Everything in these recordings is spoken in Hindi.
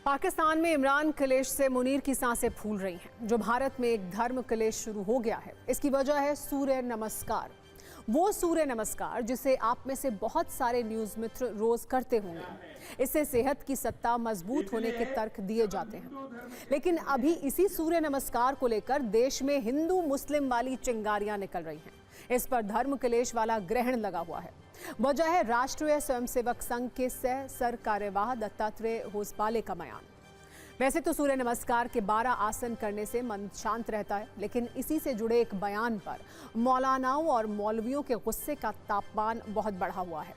पाकिस्तान में इमरान कलेश से मुनीर की सांसें फूल रही हैं। जो भारत में एक धर्म कलेश शुरू हो गया है, इसकी वजह है सूर्य नमस्कार। वो सूर्य नमस्कार जिसे आप में से बहुत सारे न्यूज़ मित्र रोज करते होंगे। इससे सेहत की सत्ता मजबूत होने के तर्क दिए जाते हैं, लेकिन अभी इसी सूर्य नमस्कार को लेकर देश में हिंदू मुस्लिम वाली चिंगारियां निकल रही हैं। इस पर धर्म कलेश वाला ग्रहण लगा हुआ है। वजह है राष्ट्रीय स्वयंसेवक संघ के सह सर कार्यवाह दत्तात्रेय होसबाले का बयान। वैसे तो सूर्य नमस्कार के 12 आसन करने से मन शांत रहता है, लेकिन इसी से जुड़े एक बयान पर मौलानाओं और मौलवियों के गुस्से का तापमान बहुत बढ़ा हुआ है।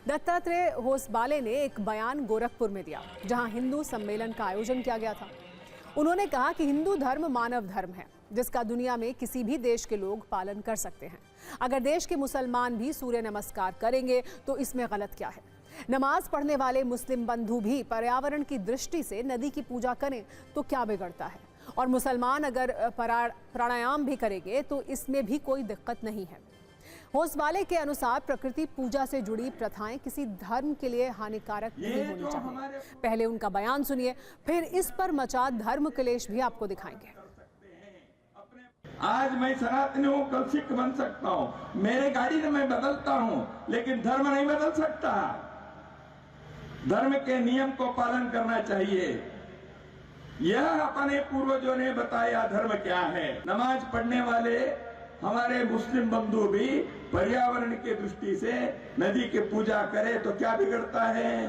दत्तात्रेय होसबाले ने एक बयान गोरखपुर में दिया, जहां हिंदू सम्मेलन का आयोजन किया गया था। उन्होंने कहा कि हिंदू धर्म मानव धर्म है, जिसका दुनिया में किसी भी देश के लोग पालन कर सकते हैं। अगर देश के मुसलमान भी सूर्य नमस्कार करेंगे तो इसमें गलत क्या है? नमाज पढ़ने वाले मुस्लिम बंधु भी पर्यावरण की दृष्टि से नदी की पूजा करें तो क्या बिगड़ता है? और मुसलमान अगर प्राणायाम भी करेंगे तो इसमें भी कोई दिक्कत नहीं है। होसबाले के अनुसार प्रकृति पूजा से जुड़ी प्रथाएं किसी धर्म के लिए हानिकारक नहीं होनी चाहिए। पहले उनका बयान सुनिए, फिर इस पर मचा धर्म कलेश भी आपको दिखाएंगे। आज मैं सनातनी हूँ, कल सिख बन सकता हूँ। मेरे गाड़ी में मैं बदलता हूँ, लेकिन धर्म नहीं बदल सकता। धर्म के नियम को पालन करना चाहिए। यह अपने पूर्वजों ने बताया धर्म क्या है। नमाज पढ़ने वाले हमारे मुस्लिम बंधु भी पर्यावरण की दृष्टि से नदी की पूजा करे तो क्या बिगड़ता है?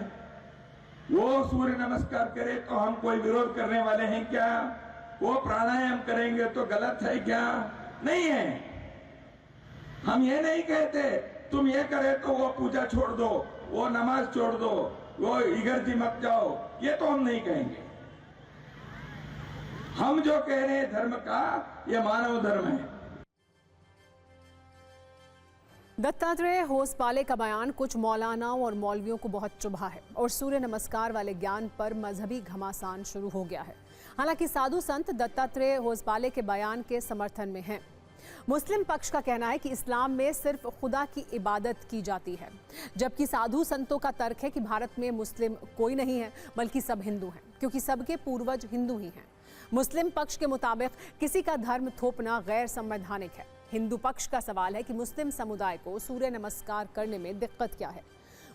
वो सूर्य नमस्कार करे तो हम कोई विरोध करने वाले हैं क्या? वो प्राणायाम करेंगे तो गलत है क्या? नहीं है। हम ये नहीं कहते तुम ये करे तो वो पूजा छोड़ दो, वो नमाज छोड़ दो, वो इगर्जी मत जाओ, ये तो हम नहीं कहेंगे। हम जो कह रहे हैं धर्म का, ये मानव धर्म है। दत्तात्रेय होसबाले का बयान कुछ मौलानाओं और मौलवियों को बहुत चुभा है और सूर्य नमस्कार वाले ज्ञान पर मजहबी घमासान शुरू हो गया है। हालांकि साधु संत दत्तात्रेय होसबाले के बयान के समर्थन में हैं। मुस्लिम पक्ष का कहना है कि इस्लाम में सिर्फ खुदा की इबादत की जाती है, जबकि साधु संतों का तर्क है कि भारत में मुस्लिम कोई नहीं है, बल्कि सब हिंदू हैं, क्योंकि सबके पूर्वज हिंदू ही हैं। मुस्लिम पक्ष के मुताबिक किसी का धर्म थोपना गैर संवैधानिक है। हिंदू पक्ष का सवाल है कि मुस्लिम समुदाय को सूर्य नमस्कार करने में दिक्कत क्या है।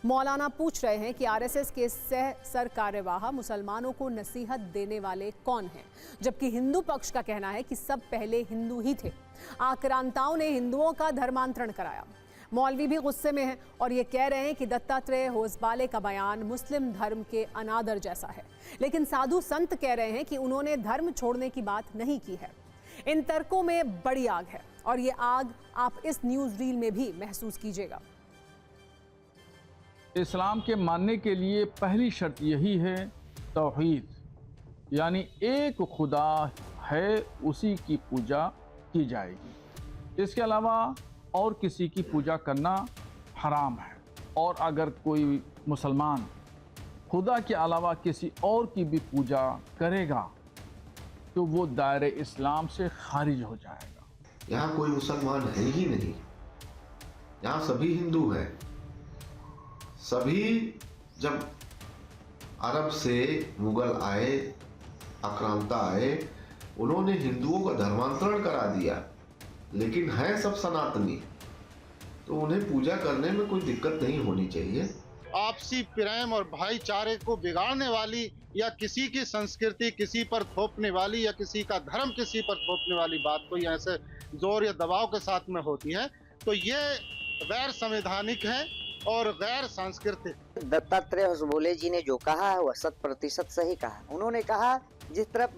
मौलाना पूछ रहे हैं कि आरएसएस के सह सर कार्यवाह मुसलमानों को नसीहत देने वाले कौन हैं, जबकि हिंदू पक्ष का कहना है कि सब पहले हिंदू ही थे। आक्रांताओं ने हिंदुओं का धर्मांतरण कराया। मौलवी भी गुस्से में हैं और ये कह रहे हैं कि दत्तात्रेय होसबाले का बयान मुस्लिम धर्म के अनादर जैसा है, लेकिन साधु संत कह रहे हैं कि उन्होंने धर्म छोड़ने की बात नहीं की है। इन तर्कों में बड़ी आग है और ये आग आप इस न्यूज रील में भी महसूस कीजिएगा। इस्लाम के मानने के लिए पहली शर्त यही है तौहीद, यानी एक खुदा है, उसी की पूजा की जाएगी। इसके अलावा और किसी की पूजा करना हराम है। और अगर कोई मुसलमान खुदा के अलावा किसी और की भी पूजा करेगा तो वो दायरे इस्लाम से खारिज हो जाएगा। यहाँ कोई मुसलमान है ही नहीं, यहाँ सभी हिंदू हैं। सभी जब अरब से मुगल आए, आक्रांता आए, उन्होंने हिंदुओं का धर्मांतरण करा दिया, लेकिन हैं सब सनातनी, तो उन्हें पूजा करने में कोई दिक्कत नहीं होनी चाहिए। आपसी प्रेम और भाईचारे को बिगाड़ने वाली या किसी की संस्कृति किसी पर थोपने वाली या किसी का धर्म किसी पर थोपने वाली बात कोई ऐसे जोर या दबाव के साथ में होती है तो ये गैर संवैधानिक है और गैर सांस्कृतिक। दत्तात्रेय होसबाले जी ने जो कहा है वह 100% सही कहा। उन्होंने कहा जिस तरफ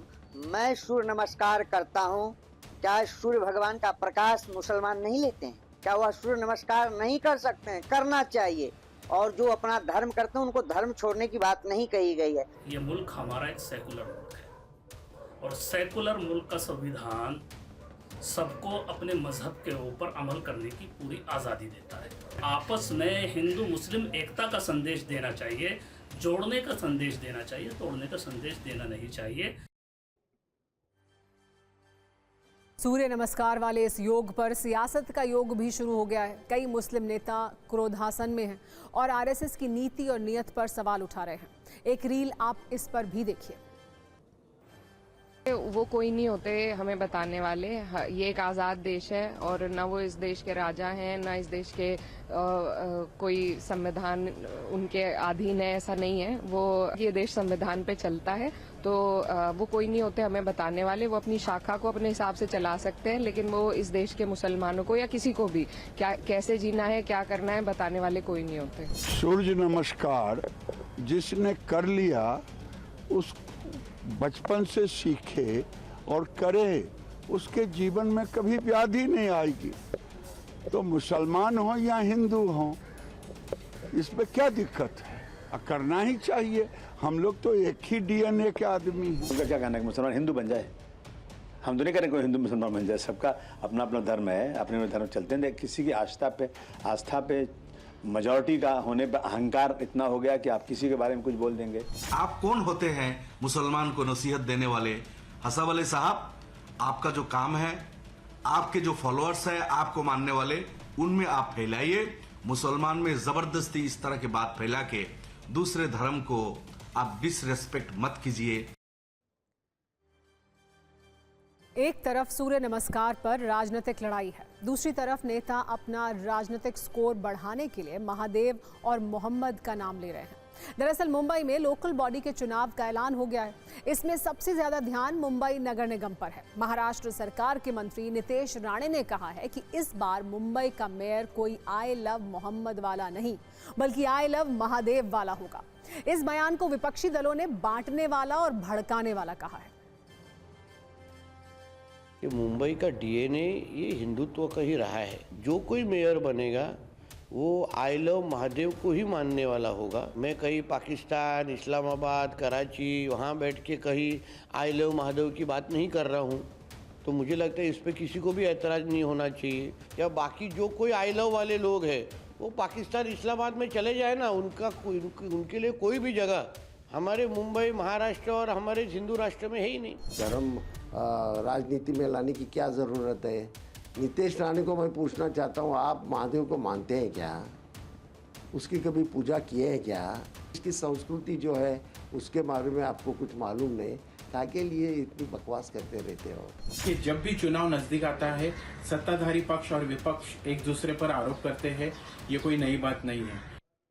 मैं सूर्य नमस्कार करता हूँ, क्या सूर्य भगवान का प्रकाश मुसलमान नहीं लेते हैं? क्या वह सूर्य नमस्कार नहीं कर सकते हैं? करना चाहिए। और जो अपना धर्म करते हैं उनको धर्म छोड़ने की बात नहीं कही गई है। ये मुल्क हमारा एक सेकुलर मुल्क है और सेकुलर मुल्क का संविधान सबको अपने मजहब के ऊपर अमल करने की पूरी आज़ादी देता है। आपस में हिंदू मुस्लिम एकता का संदेश देना चाहिए, जोड़ने का संदेश देना चाहिए, तोड़ने का संदेश देना नहीं चाहिए। सूर्य नमस्कार वाले इस योग पर सियासत का योग भी शुरू हो गया है। कई मुस्लिम नेता क्रोधासन में हैं और आरएसएस की नीति और नियत पर सवाल उठा रहे हैं। एक रील आप इस पर भी देखिए। वो कोई नहीं होते हमें बताने वाले। ये एक आज़ाद देश है और ना वो इस देश के राजा हैं, ना इस देश के कोई संविधान उनके अधीन है, ऐसा नहीं है। ये देश संविधान पे चलता है, तो वो कोई नहीं होते हमें बताने वाले। वो अपनी शाखा को अपने हिसाब से चला सकते हैं, लेकिन वो इस देश के मुसलमानों को या किसी को भी क्या कैसे जीना है, क्या करना है, बताने वाले कोई नहीं होते। सूर्य नमस्कार जिसने कर लिया उस बचपन से सीखे और करे, उसके जीवन में कभी व्याधि नहीं आएगी। तो मुसलमान हो या हिंदू हो, इसमें क्या दिक्कत है? करना ही चाहिए। हम लोग तो एक ही डीएनए के आदमी हैं। उनका क्या कहना है कि मुसलमान हिंदू बन जाए? हम तो नहीं करें कोई हिंदू मुसलमान बन जाए। सबका अपना अपना धर्म है, अपने अपने धर्म चलते हैं। किसी की आस्था पे मेजॉरिटी का होने पर अहंकार इतना हो गया कि आप किसी के बारे में कुछ बोल देंगे। आप कौन होते हैं मुसलमान को नसीहत देने वाले? हसन वाले साहब, आपका जो काम है, आपके जो फॉलोअर्स हैं, आपको मानने वाले, उनमें आप फैलाइए। मुसलमान में जबरदस्ती इस तरह की बात फैला के दूसरे धर्म को आप डिसरेस्पेक्ट मत कीजिए। एक तरफ सूर्य नमस्कार पर राजनीतिक लड़ाई है, दूसरी तरफ नेता अपना राजनीतिक स्कोर बढ़ाने के लिए महादेव और मोहम्मद का नाम ले रहे हैं। दरअसल मुंबई में लोकल बॉडी के चुनाव का ऐलान हो गया है। इसमें सबसे ज्यादा ध्यान मुंबई नगर निगम पर है। महाराष्ट्र सरकार के मंत्री नितेश राणे ने कहा है कि इस बार मुंबई का मेयर कोई आई लव मोहम्मद वाला नहीं, बल्कि आई लव महादेव वाला होगा। इस बयान को विपक्षी दलों ने बांटने वाला और भड़काने वाला कहा है। कि मुंबई का डीएनए ये हिंदुत्व का ही रहा है। जो कोई मेयर बनेगा वो आई लव महादेव को ही मानने वाला होगा। मैं कहीं पाकिस्तान, इस्लामाबाद, कराची वहाँ बैठ के कहीं आई लव महादेव की बात नहीं कर रहा हूँ। तो मुझे लगता है इस पर किसी को भी ऐतराज़ नहीं होना चाहिए। या बाकी जो कोई आई लव वाले लोग हैं वो पाकिस्तान, इस्लामाबाद में चले जाए ना, उनके लिए कोई भी जगह हमारे मुंबई, महाराष्ट्र और हमारे हिंदू राष्ट्र में है ही नहीं। धर्म राजनीति में लाने की क्या ज़रूरत है? नितेश राणे को मैं पूछना चाहता हूँ, आप महादेव को मानते हैं क्या? उसकी कभी पूजा किए हैं क्या? इसकी संस्कृति जो है उसके बारे में आपको कुछ मालूम नहीं, ताकि लिए इतनी बकवास करते रहते हो। कि जब भी चुनाव नज़दीक आता है, सत्ताधारी पक्ष और विपक्ष एक दूसरे पर आरोप करते हैं, ये कोई नई बात नहीं है।